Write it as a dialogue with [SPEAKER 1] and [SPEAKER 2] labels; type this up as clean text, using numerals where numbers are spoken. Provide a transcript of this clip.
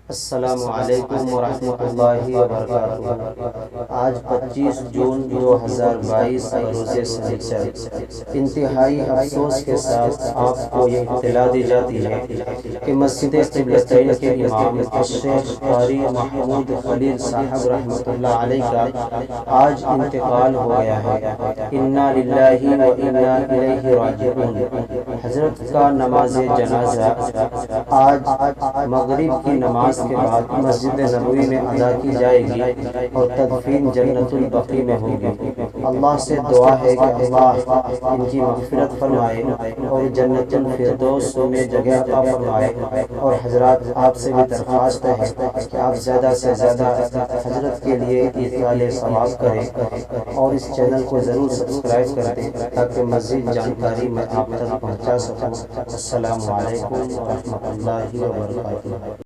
[SPEAKER 1] السلام علیکم ورحمۃ اللہ وبرکاتہ۔ آج 25 جون 2022 روز سنیچر۔ انتہائی افسوس کے ساتھ آپ کو یہ اطلاع دی جاتی ہے کہ مسجد قبلتین کے امام الشیخ قاری محمود خلیل صاحب رحمۃ اللہ علیہ کا آج انتقال ہو گیا ہے۔ انا للہ و انا الیہ راجعون۔ حضرت کا نماز جنازہ آج مغرب کی نماز کے بعد مسجد نبوی میں ادا کی جائے گی اور تدفین جنت البقیع میں ہوگی۔ اللہ سے دعا ہے کہ اللہ ان کی مغفرت فرمائے اور جنت الفردوس میں جگہ عطا فرمائے۔ اور حضرات، آپ سے بھی درخواست ہے کہ آپ زیادہ سے زیادہ حضرت کے لیے اعطال ثواب کریں اور اس چینل کو ضرور سبسکرائب کر دیں تاکہ مزید جانکاری میں آپ تک پہنچا سکوں۔ السلام علیکم ورحمۃ اللہ وبرکاتہ۔